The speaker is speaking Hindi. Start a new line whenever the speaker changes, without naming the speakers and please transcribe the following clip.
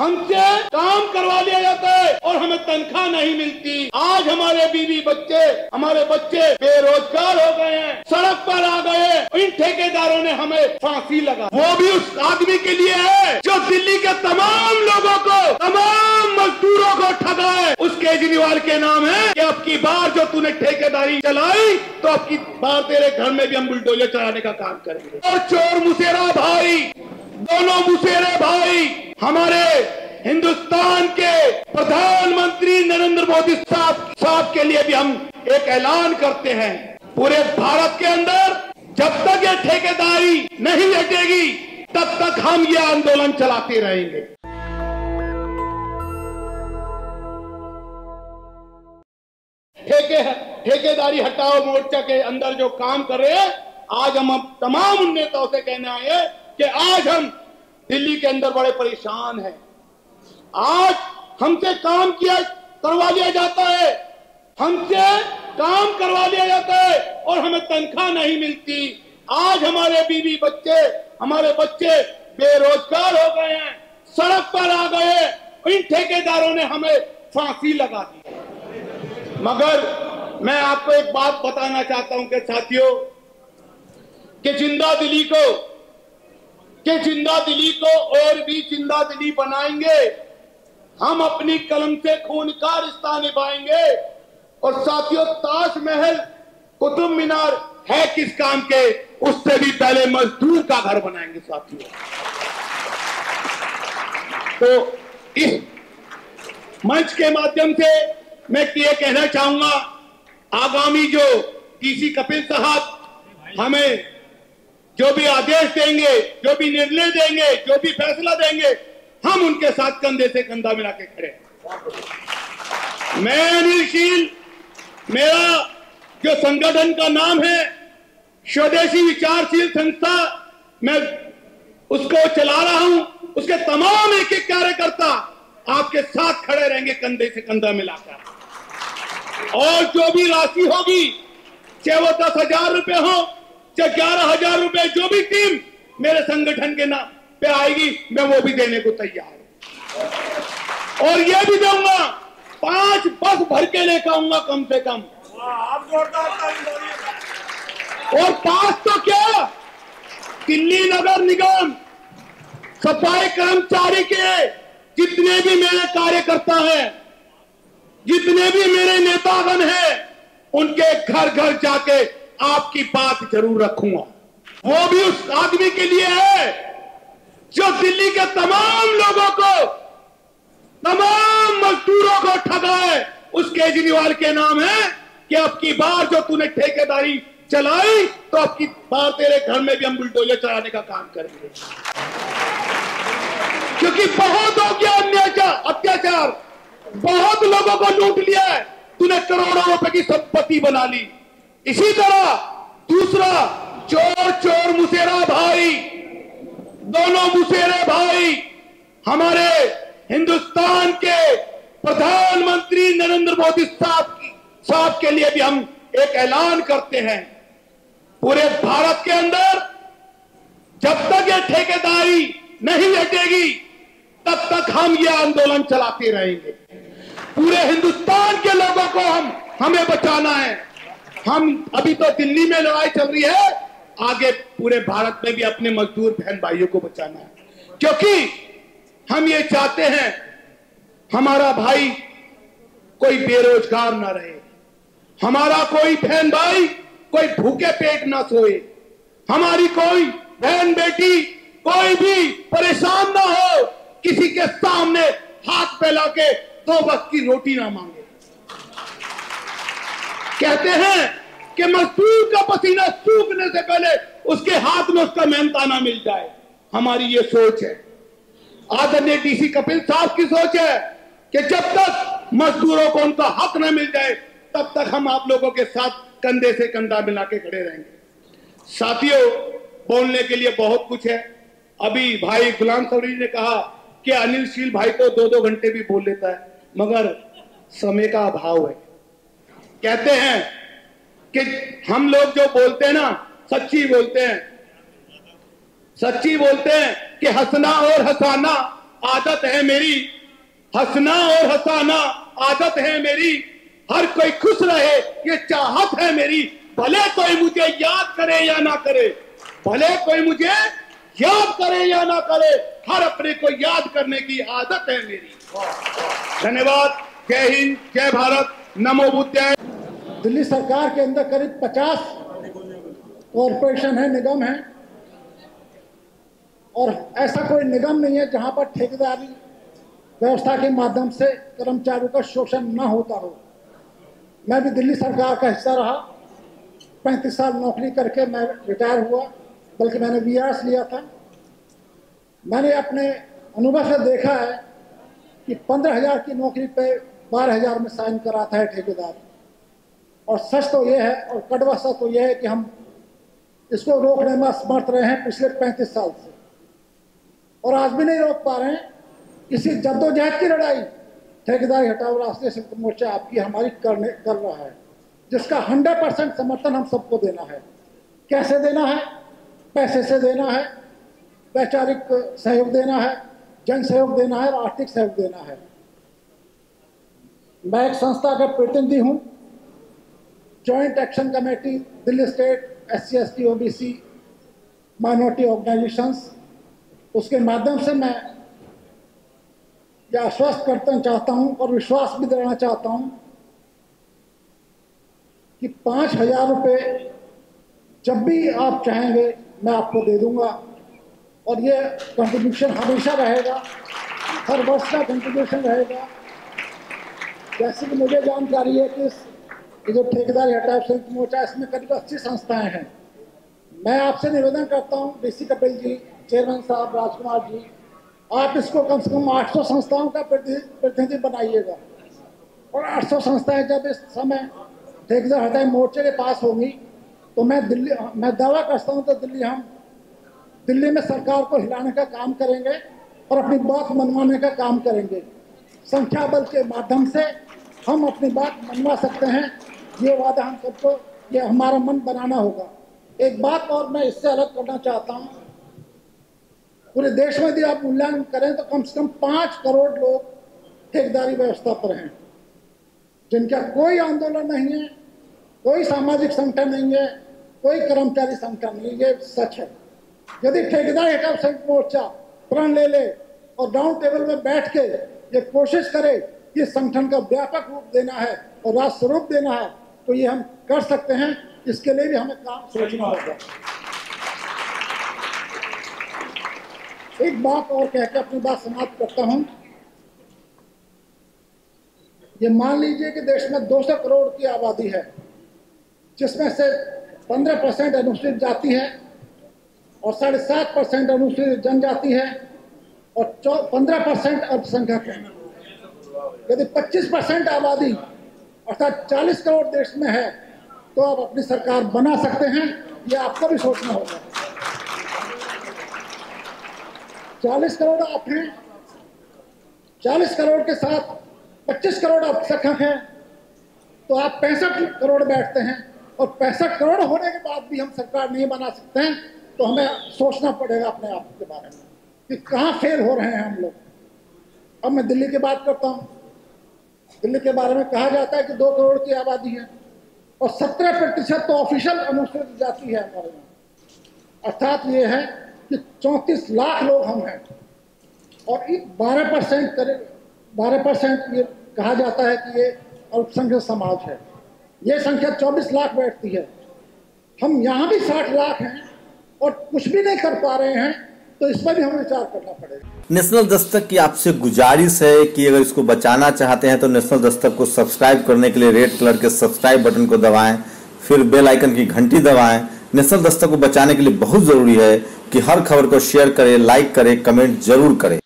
हमसे काम करवा लिया जाता है और हमें तनख्वाह नहीं मिलती। आज हमारे बीवी बच्चे, हमारे बच्चे बेरोजगार हो गए हैं, सड़क पर आ गए। इन ठेकेदारों ने हमें फांसी लगा। वो भी उस आदमी के लिए है जो दिल्ली के तमाम लोगों को, तमाम मजदूरों को ठगा है। उस केजरीवाल के नाम है कि अब की बार जो तूने ठेकेदारी चलाई तो अब की बार तेरे घर में भी हम बुलडोजर चलाने का काम करेंगे। और चोर मुसेरा भाई, दोनों मुसेरे भाई हमारे हिंदुस्तान के प्रधानमंत्री नरेंद्र मोदी साहब के लिए भी हम एक ऐलान करते हैं। पूरे भारत के अंदर जब तक ये ठेकेदारी नहीं हटेगी तब तक हम ये आंदोलन चलाते रहेंगे। ठेकेदारी हटाओ मोर्चा के अंदर जो काम कर रहे हैं, आज हम तमाम उन नेताओं से कहने आए हैं कि आज हम दिल्ली के अंदर बड़े परेशान हैं। आज हमसे काम करवा लिया जाता है, हमसे काम करवा लिया जाता है और हमें तनख्वाह नहीं मिलती। आज हमारे बीवी बच्चे, हमारे बच्चे बेरोजगार हो गए हैं, सड़क पर आ गए। इन ठेकेदारों ने हमें फांसी लगा दी। मगर मैं आपको एक बात बताना चाहता हूं कि साथियों, कि जिंदा दिली को और भी जिंदा दिली बनाएंगे। हम अपनी कलम से खून का रिश्ता निभाएंगे। और साथियों, ताजमहल, कुतुब मीनार है किस काम के? उससे भी पहले मजदूर का घर बनाएंगे साथियों। तो इस मंच के माध्यम से मैं ये कहना चाहूंगा, आगामी जो डीसी कपिल साहब हमें जो भी आदेश देंगे, जो भी निर्णय देंगे, जो भी फैसला देंगे, हम उनके साथ कंधे से कंधा मिला के खड़े हैं। मैं अनिल शील, मेरा जो संगठन का नाम है स्वदेशी विचारशील संस्था, मैं उसको चला रहा हूं। उसके तमाम एक एक कार्यकर्ता आपके साथ खड़े रहेंगे कंधे से कंधा मिलाकर। और जो भी राशि होगी, चाहे वो 10,000 रुपए हो, चाहे 11,000 रुपए, जो भी टीम मेरे संगठन के नाम पे आएगी, मैं वो भी देने को तैयार हूं। और ये भी दूंगा, 5 बस भर के लेकर आऊंगा कम से कम। आप जोरदार और 5 तो क्या, दिल्ली नगर निगम सफाई कर्मचारी के जितने भी मेरे कार्यकर्ता हैं, जितने भी मेरे नेतागण हैं, उनके घर घर जाके आपकी बात जरूर रखूंगा। वो भी उस आदमी के लिए है जो दिल्ली के तमाम लोगों को, तमाम मजदूरों को ठगा है। उस केजरीवाल के नाम है कि अब की बार जो तूने ठेकेदारी चलाई तो अब की बार तेरे घर में भी हम बुलडोजर चलाने का काम करेंगे। क्योंकि बहुत हो गया अत्याचार, बहुत लोगों को लूट लिया है, तूने करोड़ों रुपए की संपत्ति बना ली। इसी तरह दूसरा चोर मुसेरा भाई, दोनों मुसेरे भाई हमारे हिंदुस्तान के प्रधानमंत्री नरेंद्र मोदी साहब के लिए भी हम एक ऐलान करते हैं। पूरे भारत के अंदर जब तक ये ठेकेदारी नहीं हटेगी तब तक हम ये आंदोलन चलाते रहेंगे। पूरे हिंदुस्तान के लोगों को हमें बचाना है। हम अभी तो दिल्ली में लड़ाई चल रही है, आगे पूरे भारत में भी अपने मजदूर बहन भाइयों को बचाना है। क्योंकि हम ये चाहते हैं हमारा भाई कोई बेरोजगार ना रहे, हमारा कोई बहन भाई कोई भूखे पेट ना सोए, हमारी कोई बहन बेटी कोई भी परेशान ना हो, किसी के सामने हाथ फैला के 2 वक्त की रोटी ना मांगे। कहते हैं कि मजदूर का पसीना सूखने से पहले उसके हाथ में उसका मेहनताना मिल जाए। हमारी ये सोच है, आदरणीय डीसी कपिल साहब की सोच है कि जब तक मजदूरों को उनका हक न मिल जाए तब तक हम आप लोगों के साथ कंधे से कंधा मिला के खड़े रहेंगे। साथियों, बोलने के लिए बहुत कुछ है। अभी भाई गुलाम सवरी ने कहा कि अनिल शील भाई तो 2-2 घंटे भी बोल लेता है, मगर समय का अभाव है। कहते हैं कि हम लोग जो बोलते हैं ना, सच्ची बोलते हैं कि हंसना और हंसाना आदत है मेरी, हंसना और हंसाना आदत है मेरी, हर कोई खुश रहे ये चाहत है मेरी, भले कोई मुझे याद करे या ना करे, भले कोई मुझे याद करे या ना करे, हर अपने को याद करने की आदत है मेरी। धन्यवाद। जय हिंद, जय भारत, नमो बुद्धाय।
दिल्ली सरकार के अंदर करीब 50 कॉरपोरेशन है, निगम है, और ऐसा कोई निगम नहीं है जहां पर ठेकेदारी व्यवस्था के माध्यम से कर्मचारियों का शोषण न होता हो। मैं भी दिल्ली सरकार का हिस्सा रहा, 35 साल नौकरी करके मैं रिटायर हुआ, बल्कि मैंने VRS लिया था। मैंने अपने अनुभव से देखा है कि 15,000 की नौकरी पे 12,000 में साइन कराता है ठेकेदार। और सच तो यह है, और कड़वा सच तो यह है कि हम इसको रोकने में असमर्थ रहे हैं पिछले 35 साल से, और आज भी नहीं रोक पा रहे हैं। इसी जद्दोजहद की लड़ाई ठेकेदारी हटाओ राष्ट्रीय संयुक्त मोर्चा आपकी हमारी कर रहा है, जिसका 100% समर्थन हम सबको देना है। कैसे देना है? पैसे से देना है, वैचारिक सहयोग देना है, जन सहयोग देना है और आर्थिक सहयोग देना है। मैं एक संस्था का प्रतिनिधि हूं, joint action committee Delhi state SC/ST OBC minority organisations, उसके माध्यम से मैं यह आश्वस्त करना चाहता हूं और विश्वास भी दिलाना चाहता हूं कि 5,000 रुपये जब भी आप चाहेंगे मैं आपको दे दूंगा, और ये कंट्रीब्यूशन हमेशा रहेगा, हर वर्ष का कंट्रीब्यूशन रहेगा। जैसे कि मुझे जानकारी है कि ये जो ठेकेदारी हटाओ संयुक्त मोर्चा, इसमें करीब 80 संस्थाएं हैं। मैं आपसे निवेदन करता हूं, DC कपिल जी, चेयरमैन साहब, राजकुमार जी, आप इसको कम से कम 800 संस्थाओं का प्रतिनिधि बनाइएगा, और 800 संस्थाएं जब इस समय ठेकेदार हटाओ मोर्चे के पास होंगी तो मैं दावा करता हूं तो दिल्ली में सरकार को हिलाने का काम करेंगे और अपनी बात मनवाने का काम करेंगे। संख्या बल के माध्यम से हम अपनी बात मनवा सकते हैं, ये वादा हम सबको, ये हमारा मन बनाना होगा। एक बात और मैं इससे अलग करना चाहता हूं, पूरे देश में यदि आप मूल्यांकन करें तो कम से कम 5 करोड़ लोग ठेकेदारी व्यवस्था पर हैं, जिनका कोई आंदोलन नहीं है, कोई सामाजिक संगठन नहीं है, कोई कर्मचारी संगठन नहीं है। ये सच है। यदि ठेकेदारी हटाओ संयुक्त मोर्चा प्रण ले और राउंड टेबल में बैठ के ये कोशिश करे कि संगठन का व्यापक रूप देना है और राष्ट्र स्वरूप देना है, तो ये हम कर सकते हैं। इसके लिए भी हमें काम सोचना होगा। एक बात और कहकर अपनी बात समाप्त करता हूं। ये मान लीजिए कि देश में 200 करोड़ की आबादी है, जिसमें से 15% अनुसूचित जाति है और 7.5% अनुसूचित जनजाति है और 15% अल्पसंख्यक है। यदि 25% आबादी अर्थात 40 करोड़ देश में है तो आप अपनी सरकार बना सकते हैं। ये आपको भी सोचना होगा। 40 करोड़ आप हैं, 40 करोड़ के साथ 25 करोड़ अल्पसंख्यक हैं, तो आप 65 करोड़ बैठते हैं, और 65 करोड़ होने के बाद भी हम सरकार नहीं बना सकते हैं। तो हमें सोचना पड़ेगा अपने आप के बारे में कि कहाँ फेल हो रहे हैं हम लोग। अब मैं दिल्ली की बात करता हूँ। दिल्ली के बारे में कहा जाता है कि 2 करोड़ की आबादी है और 17% तो ऑफिशियल अनुसूचित जाति है हमारे यहाँ। अर्थात ये है कि 34 लाख लोग हम हैं, और 12% करीब 12% ये कहा जाता है कि ये अल्पसंख्यक समाज है। ये संख्या 24 लाख बैठती है। हम यहाँ भी 60 लाख हैं और कुछ भी नहीं कर पा रहे हैं, तो इस पर भी हमें विचार करना पड़ेगा।
नेशनल दस्तक की आपसे गुजारिश है कि अगर इसको बचाना चाहते हैं तो नेशनल दस्तक को सब्सक्राइब करने के लिए रेड कलर के सब्सक्राइब बटन को दबाएं, फिर बेल आइकन की घंटी दबाएं। नेशनल दस्तक को बचाने के लिए बहुत जरूरी है कि हर खबर को शेयर करें, लाइक करें, कमेंट जरूर करें।